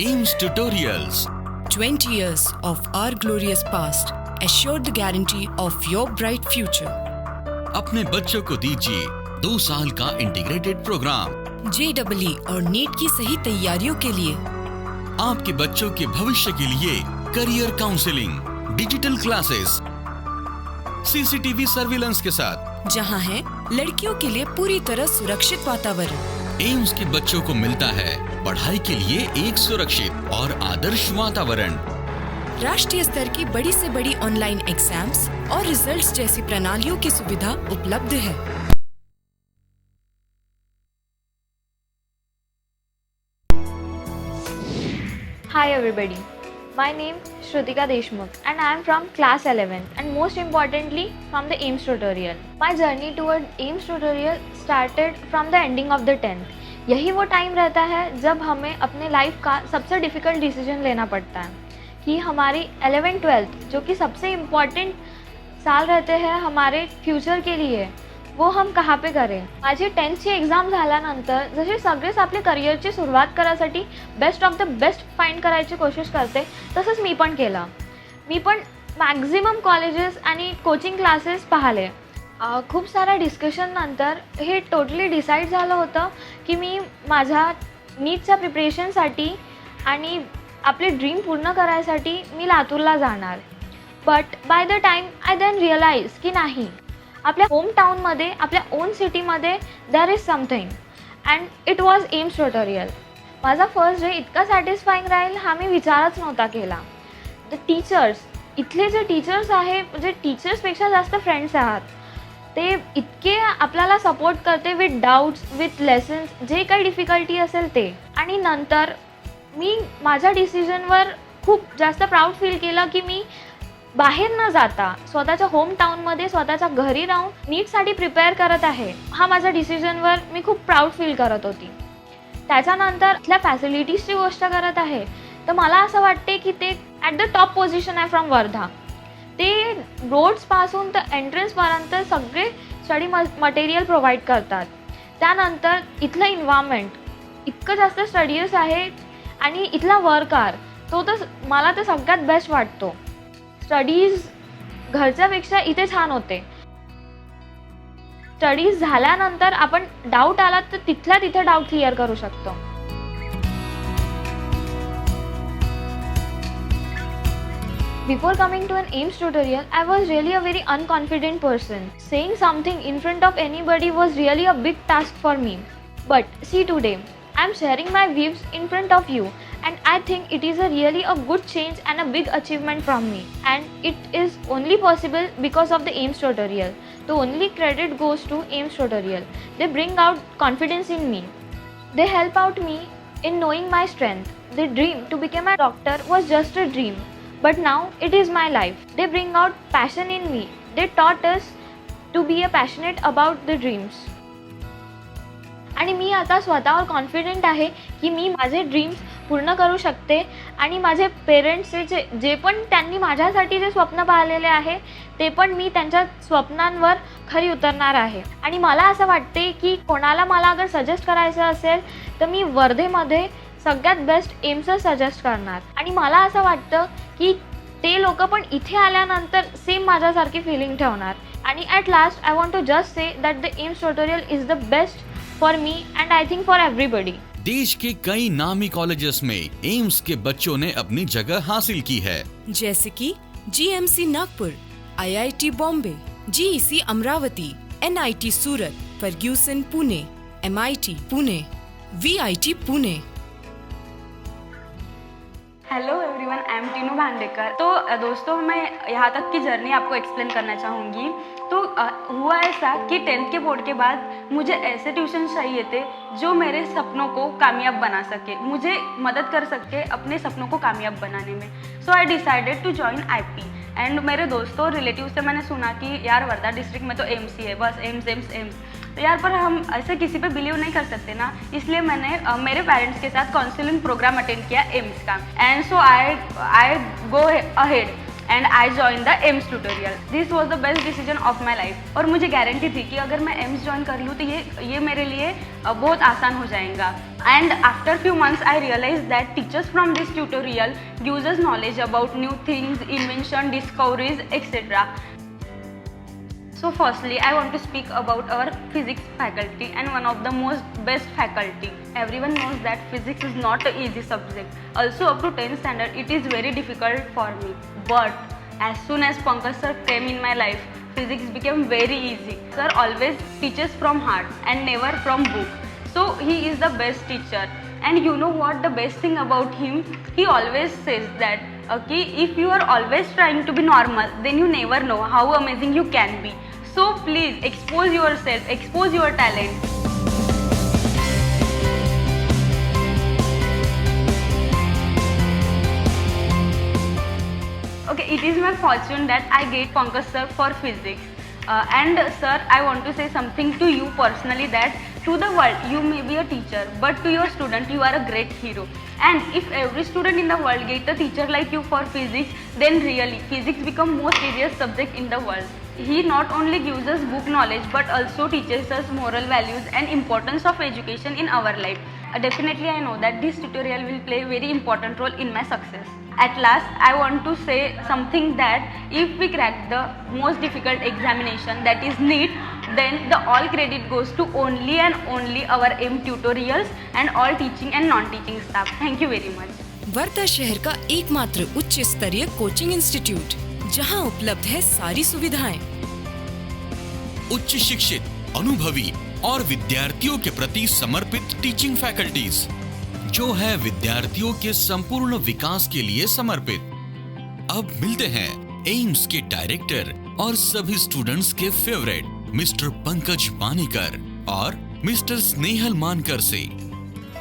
AIMS Tutorials. 20 years of our glorious past assured the guarantee of your bright future. अपने बच्चों को दीजिए 2 साल का इंटीग्रेटेड प्रोग्राम। JEE और नीट की सही तैयारियों के लिए आपके बच्चों के भविष्य के लिए career counselling, digital classes, CCTV surveillance के साथ, जहां है लड़कियों के लिए पूरी तरह सुरक्षित वातावरण। एम्स के बच्चों को मिलता है पढ़ाई के लिए एक सुरक्षित और आदर्श वातावरण। राष्ट्रीय स्तर की बड़ी से बड़ी ऑनलाइन एग्जाम्स और रिजल्ट्स जैसी प्रणालियों की सुविधा उपलब्ध है। Hi everybody, my name is Shrutika Deshmukh and I am from class 11 and most importantly from the AIMS tutorial. My journey toward AIMS tutorial started from the ending of the 10th. यही वो time रहता है जब हमें अपने life का सबसे difficult decision लेना पड़ता है कि हमारी 11th-12th जो कि सबसे इम्पॉर्टेंट साल रहते हैं हमारे फ्युचर के लिए, वो हम कहाँ पे करें. माझी 10thची एक्झाम झाल्यानंतर जसे सगळेच आपल्या करिअरची सुरुवात करायसाठी best of the best find करायची कोशिश करते, तसंच मी पण केलं. मी पण मॅक्झिमम कॉलेजेस आणि कोचिंग क्लासेस पाहिले. खूप साऱ्या डिस्कशन नंतर हे टोटली डिसाईड झालं होतं की मी माझ्या नीटच्या प्रिपरेशनसाठी आणि आपले ड्रीम पूर्ण करायसाठी मी लातूरला जाणार. But by the time I then realize की नाही, आपल्या होम टाऊनमध्ये, आपल्या ओन सिटीमध्ये there is something and it was Aims tutorial. माझा फर्स्ट डे इतका सॅटिस्फाईंग राहील हा मी विचारच नव्हता केला. द टीचर्स, इथले जे टीचर्स आहे, म्हणजे टीचर्सपेक्षा जास्त फ्रेंड्स आहात, ते इतके आपल्याला सपोर्ट करते विथ डाऊट्स, विथ लेसन्स, जे काही डिफिकल्टी असेल ते. आणि नंतर मी माझ्या डिसिजनवर खूप जास्त प्राऊड फील केलं की मी बाहेर न जाता स्वतःच्या होम टाऊनमध्ये स्वतःच्या घरी राहून नीटसाठी प्रिपेअर करत आहे. हा माझ्या डिसिजनवर मी खूप प्राऊड फील करत होती. त्याच्यानंतर इथल्या फॅसिलिटीजची गोष्ट करत आहे तर मला असं वाटते की ते ॲट द टॉप पोझिशन आहे फ्रॉम वर्धा. ते रोड्सपासून तर एंट्रन्सपर्यंत सगळे स्टडी मटेरियल प्रोव्हाइड करतात. त्यानंतर इथलं इन्व्हायरमेंट इतकं जास्त स्टडीज आहे आणि इथला वर्क आवर तो तर मला तर सगळ्यात बेस्ट वाटतो. स्टडीज घरच्यापेक्षा इथे छान होते. स्टडीज झाल्यानंतर आपण डाऊट आला तर तिथल्या तिथे डाऊट क्लिअर करू शकतो. Before coming to an AIMS tutorial, I was really a very unconfident person. Saying something in front of anybody was really a big task for me. But see today, I am sharing my views in front of you and I think it is really a good change and a big achievement from me. And it is only possible because of the AIMS tutorial. The only credit goes to AIMS tutorial. They bring out confidence in me. They help out me in knowing my strength. The dream to become a doctor was just a dream. But now it is my life. They bring out passion in me. They taught us to be passionate about the dreams. आणि मी आता स्वतःवर confident आहे की मी माझे dreams पूर्ण करू शकते आणि माझे पेरेंट्सचे जे पण त्यांनी माझ्यासाठी जे स्वप्न पाहिलेले आहे ते पण मी त्यांच्या स्वप्नांवर खरी उतरणार आहे. आणि मला असं वाटते की कोणाला मला अगर सजेस्ट करायचं असेल तर मी वर्धेमध्ये सगळ्यात बेस्ट एम्सच सजेस्ट करणार. आणि मला असं वाटतं की ते लोक पण इथे आल्यानंतर सेम माझ्यासारखी फिलिंग ठेवणार. आणि at last I want to just say that the Aims tutorial is the best for me and I think for everybody. देश के कई नामी कॉलेजेस में एम्स के बच्चों ने अपनी जगह हासिल की है, जैसे कि GMC Nagpur, IIT Bombay, GEC Amravati, NIT Surat, Fergusson Pune, MIT Pune, VIT Pune. Hello everyone, I am Tinu Bhandekar. तो दोस्तों, मैं यहाँ तक की जर्नी आपको एक्सप्लेन करना चाहूँगी. तो हुआ ऐसा कि 10th के बोर्ड के बाद मुझे ऐसे ट्यूशन चाहिए थे जो मेरे सपनों को कामयाब बना सके, मुझे मदद कर सके अपने सपनों को कामयाब बनाने में. So I decided to join IP. And मेरे दोस्तों और रिलेटिव से मैंने सुना कि यार वर्धा डिस्ट्रिक्ट में तो एम्स ही है, बस एम्स एम्स एम्स. तो यार पर हम ऐसे किसी पे बिलीव नहीं कर सकते ना, इसलिए मैंने मेरे पेरेंट्स के साथ काउंसलिंग प्रोग्राम अटेंड किया एम्स का. And so I go ahead and I joined the AIMS tutorial. This was the best decision of my life. और मुझे गारंटी थी कि अगर मैं AIMS ज्वाइन कर लूँ तो ये मेरे लिए बहुत आसान हो जाएगा. And after few months I realized that teachers from this tutorial gives us knowledge about new things, invention, discoveries, etc. So firstly, I want to speak about our physics faculty and one of the most best faculty. Everyone knows that physics is not an easy subject. Also up to 10th standard, it is very difficult for me. But as soon as Pankaj sir came in my life, physics became very easy. Sir always teaches from heart and never from book. So he is the best teacher. And you know what the best thing about him? He always says that, okay, if you are always trying to be normal, then you never know how amazing you can be. So please expose yourself, expose your talent. Okay, it is my fortune that I get Pankaj sir for physics. And sir, I want to say something to you personally, that to the world you may be a teacher, but to your student you are a great hero. And if every student in the world get a teacher like you for physics, then really physics become most easiest subject in the world. He not only gives us book knowledge but also teaches us moral values and importance of education in our life. Definitely I know that this tutorial will play a very important role in my success. At last, I want to say something, that if we crack the most difficult examination, that is NEET, then the all credit goes to only and only our AIM tutorials and all teaching and non-teaching staff. Thank you very much. Wardha शहर का एकमात्र उच्च स्तरीय coaching institute, जहां उपलब्ध है सारी सुविधाएं. उच्च शिक्षित, अनुभवी और विद्यार्थियों के प्रति समर्पित टीचिंग फैकल्टीज, जो है विद्यार्थियों के संपूर्ण विकास के लिए समर्पित. अब मिलते हैं एम्स के डायरेक्टर और सभी स्टूडेंट्स के फेवरेट मिस्टर पंकज पानीकर और मिस्टर स्नेहल मानकर से.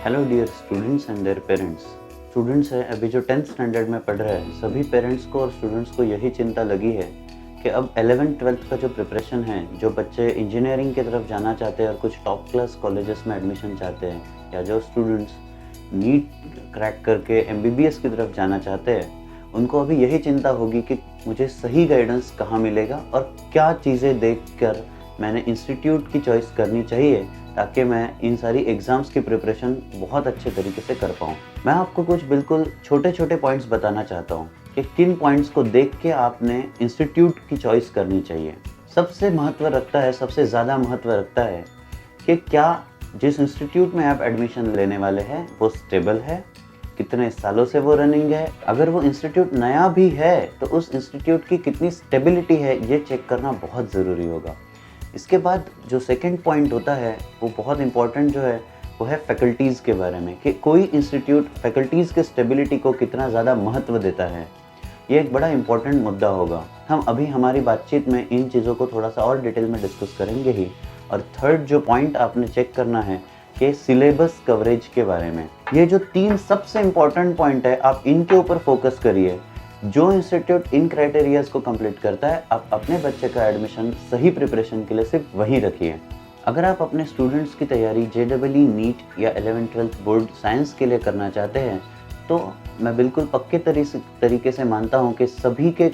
Hello dear students and their parents. Students है अभी जो 10th स्टैंडर्ड में पढ़ रहे हैं, सभी पेरेंट्स को और स्टूडेंट्स को यही चिंता लगी है कि अब 11th 12th का जो प्रिपरेशन है, जो बच्चे इंजीनियरिंग की तरफ जाना चाहते हैं और कुछ टॉप क्लास कॉलेजेस में एडमिशन चाहते हैं, या जो स्टूडेंट्स नीट क्रैक करके MBBS की तरफ जाना चाहते हैं, उनको अभी यही चिंता होगी कि मुझे सही गाइडेंस कहाँ मिलेगा और क्या चीज़ें देखकर मैंने इंस्टीट्यूट की चॉइस करनी चाहिए ताकि मैं इन सारी एग्ज़ाम्स की प्रिपरेशन बहुत अच्छे तरीके से कर पाऊँ. मैं आपको कुछ बिल्कुल छोटे छोटे पॉइंट्स बताना चाहता हूँ कि किन पॉइंट्स को देख के आपने इंस्टीट्यूट की चॉइस करनी चाहिए. सबसे ज़्यादा महत्व रखता है कि क्या जिस इंस्टीट्यूट में आप एडमिशन लेने वाले हैं वो स्टेबल है, कितने सालों से वो रनिंग है. अगर वो इंस्टीट्यूट नया भी है तो उस इंस्टीट्यूट की कितनी स्टेबिलिटी है ये चेक करना बहुत ज़रूरी होगा. इसके बाद जो सेकंड पॉइंट होता है वो बहुत इंपॉर्टेंट जो है वो है फैकल्टीज़ के बारे में, कि कोई इंस्टीट्यूट फैकल्टीज़ के स्टेबिलिटी को कितना ज़्यादा महत्व देता है. ये एक बड़ा इंपॉर्टेंट मुद्दा होगा. हम अभी हमारी बातचीत में इन चीज़ों को थोड़ा सा और डिटेल में डिस्कस करेंगे ही. और थर्ड जो पॉइंट आपने चेक करना है कि सिलेबस कवरेज के बारे में. ये जो 3 सबसे इम्पॉर्टेंट पॉइंट है, आप इनके ऊपर फोकस करिए. जो इंस्टीट्यूट इन क्राइटेरियाज को कंप्लीट करता है, आप अपने बच्चे का एडमिशन सही प्रिपरेशन के लिए सिर्फ वहीं रखिए. अगर आप अपने स्टूडेंट्स की तैयारी JEE नीट या 11th 12th बोर्ड साइंस के लिए करना चाहते हैं, तो मैं बिल्कुल पक्के तरीके से मानता हूँ कि सभी के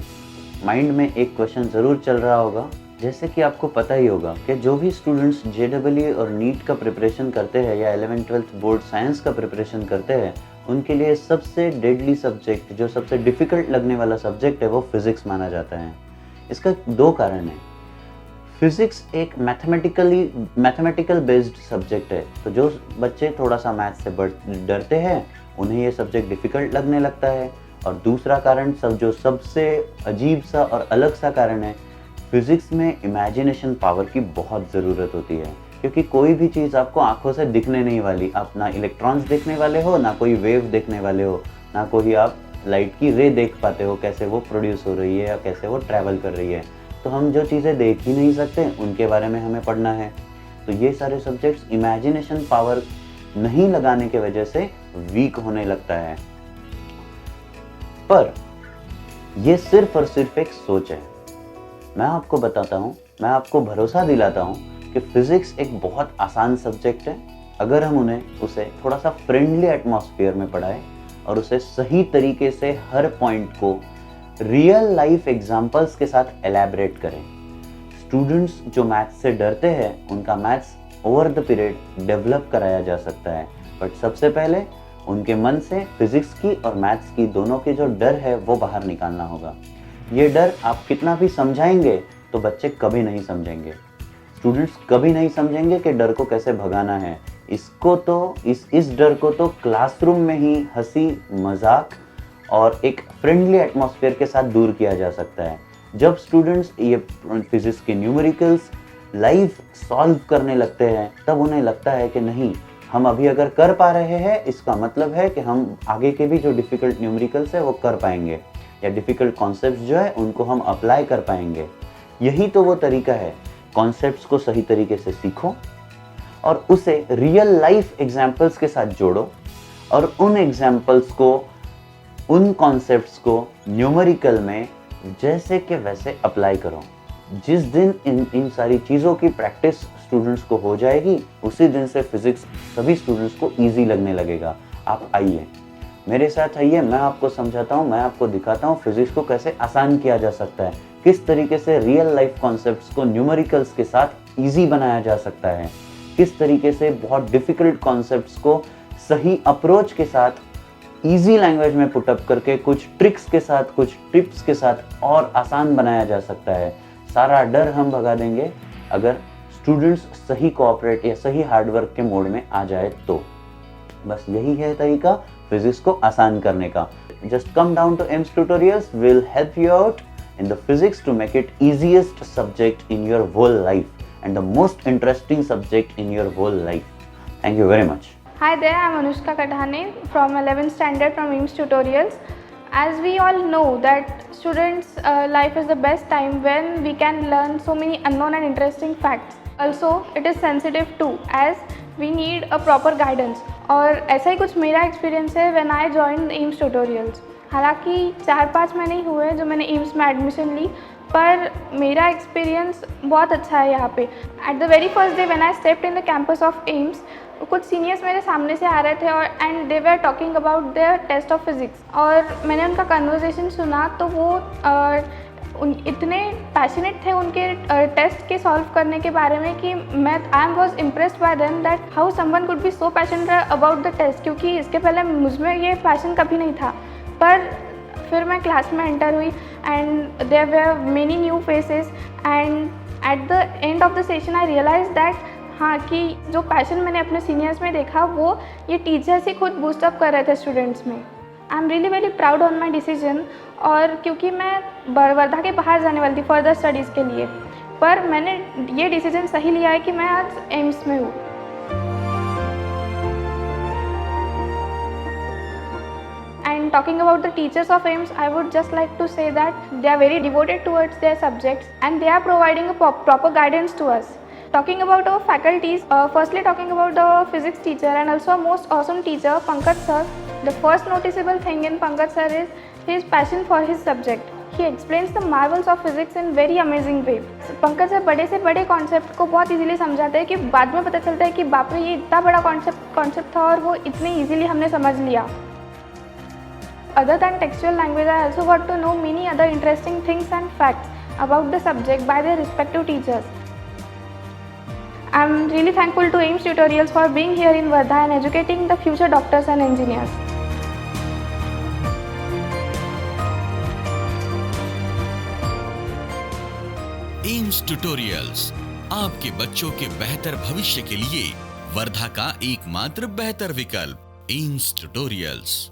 माइंड में एक क्वेश्चन ज़रूर चल रहा होगा. जैसे कि आपको पता ही होगा कि जो भी स्टूडेंट्स JEE और नीट का प्रिपरेशन करते हैं या 11th 12th बोर्ड साइंस का प्रिपरेशन करते हैं, उनके लिए सबसे डेडली सब्जेक्ट, जो सबसे डिफ़िकल्ट लगने वाला सब्जेक्ट है, वो फिज़िक्स माना जाता है. इसका 2 कारण है. फिज़िक्स एक मैथमेटिकल बेस्ड सब्जेक्ट है, तो जो बच्चे थोड़ा सा मैथ से डरते हैं उन्हें ये सब्जेक्ट डिफ़िकल्ट लगने लगता है. और दूसरा कारण जो सबसे अजीब सा और अलग सा कारण है, फिज़िक्स में इमेजिनेशन पावर की बहुत ज़रूरत होती है, क्योंकि कोई भी चीज़ आपको आंखों से दिखने नहीं वाली. आप ना इलेक्ट्रॉन्स देखने वाले हो, ना कोई वेव देखने वाले हो, ना कोई आप लाइट की रे देख पाते हो कैसे वो प्रोड्यूस हो रही है या कैसे वो ट्रैवल कर रही है. तो हम जो चीज़ें देख ही नहीं सकते उनके बारे में हमें पढ़ना है. तो ये सारे सब्जेक्ट्स इमेजिनेशन पावर नहीं लगाने की वजह से वीक होने लगता है. पर ये सिर्फ और सिर्फ एक सोच है. मैं आपको बताता हूँ, मैं आपको भरोसा दिलाता हूँ कि फिज़िक्स एक बहुत आसान सब्जेक्ट है अगर हम उसे थोड़ा सा फ्रेंडली एटमॉस्फेयर में पढ़ाएं और उसे सही तरीके से हर पॉइंट को रियल लाइफ एग्जाम्पल्स के साथ एलैबोरेट करें। स्टूडेंट्स जो मैथ्स से डरते हैं उनका maths over the period develop कराया जा सकता है, बट सबसे पहले उनके मन से फिजिक्स की और मैथ्स की दोनों के जो डर है वो बाहर निकालना होगा। ये डर आप कितना भी समझाएंगे तो बच्चे कभी नहीं समझेंगे। स्टूडेंट्स कभी नहीं समझेंगे कि डर को कैसे भगाना है। इसको तो इस डर को तो क्लासरूम में ही हंसी मजाक और एक फ्रेंडली एटमॉस्फेयर के साथ दूर किया जा सकता है। जब स्टूडेंट्स ये फिजिक्स के न्यूमेरिकल्स लाइव सॉल्व करने लगते हैं तब उन्हें लगता है कि नहीं, हम अभी अगर कर पा रहे हैं इसका मतलब है कि हम आगे के भी जो डिफ़िकल्ट न्यूमेरिकल्स है वो कर पाएंगे, या डिफ़िकल्ट कॉन्सेप्ट्स जो है उनको हम अप्लाई कर पाएंगे। यही तो वो तरीका है, कॉन्सेप्ट्स को सही तरीके से सीखो और उसे रियल लाइफ एग्जाम्पल्स के साथ जोड़ो और उन एग्जाम्पल्स को, उन कॉन्सेप्ट्स को न्यूमेरिकल में जैसे कि वैसे अप्लाई करो। जिस दिन इन सारी चीज़ों की प्रैक्टिस स्टूडेंट्स को हो जाएगी उसी दिन से फिजिक्स सभी स्टूडेंट्स को इजी लगने लगेगा। आप आइए, मेरे साथ आइए, मैं आपको समझाता हूँ, मैं आपको दिखाता हूँ फिजिक्स को कैसे आसान किया जा सकता है, किस तरीके से रियल लाइफ कॉन्सेप्ट्स को न्यूमेरिकल्स के साथ इजी बनाया जा सकता है, किस तरीके से बहुत डिफ़िकल्ट कॉन्सेप्ट्स को सही अप्रोच के साथ इजी लैंग्वेज में पुटअप करके कुछ ट्रिक्स के साथ, कुछ टिप्स के साथ और आसान बनाया जा सकता है। सारा डर हम भगा देंगे अगर स्टूडेंट्स सही कोऑपरेट या सही हार्डवर्क के मोड में आ जाए तो। बस यही है तरीका फिजिक्स को आसान करने का। Just come down to Aims tutorials, will help you out in the physics to make it easiest subject in your whole life and the most interesting subject in your whole life. Thank you very much. Hi there, I'm Anushka Kathane from 11th standard from EAMS Tutorials. As we all know that students' life is the best time when we can learn so many unknown and interesting facts. Also, it is sensitive too as we need a proper guidance. और ऐसा ही कुछ मेरा experience है when I joined EAMS Tutorials. हालांकि 4-5 महीने ही हुए जो मैंने एम्स में एडमिशन ली, पर मेरा एक्सपीरियंस बहुत अच्छा है यहाँ पे। At the very first day when I stepped in the campus of Aims, कुछ सीनियर्स मेरे सामने से आ रहे थे और and they were talking about their test of physics, और मैंने उनका कन्वर्सेशन सुना तो वो इतने पैशनेट थे उनके टेस्ट के सॉल्व करने के बारे में कि I was impressed by them that how someone could be so passionate about the test, क्योंकि इसके पहले मुझमें ये पैशन कभी नहीं था। पर फिर मैं क्लास में एंटर हुई and there were many new faces and at the end of the session I realize that हाँ कि जो पैशन मैंने अपने सीनियर्स में देखा वो ये टीचर्स ही खुद बूस्टअप कर रहे थे स्टूडेंट्स में। I am really very proud on my decision, और क्योंकि मैं वर्धा के बाहर जाने वाली थी फर्दर स्टडीज़ के लिए, पर मैंने ये डिसीजन सही लिया है कि मैं आज एम्स में हूँ। And talking about the teachers of AIMS, I would just like to say that they are very devoted towards their subjects and they are providing a proper guidance to us. Talking about our faculties, firstly talking about the physics teacher and also our most awesome teacher, Pankaj sir. The first noticeable thing in Pankaj sir is his passion for his subject. He explains the marvels of physics in very amazing way. Pankaj sir बड़े से बड़े concept को बहुत easily समझाते हैं कि बाद में पता चलता है कि बाप रे ये इतना बड़ा कॉन्सेप्ट था और वो इतने इजीली हमने समझ लिया। Other than textual language, I also got to know many other interesting things and facts about the subject by their respective teachers. I'm really thankful to AIMS Tutorials for being here in Wardha and educating the future doctors and engineers. AIIMS tutorials, आपके बच्चों के बेहतर भविष्य के लिए वर्धा का एकमात्र बेहतर विकल्प। AIIMS tutorials.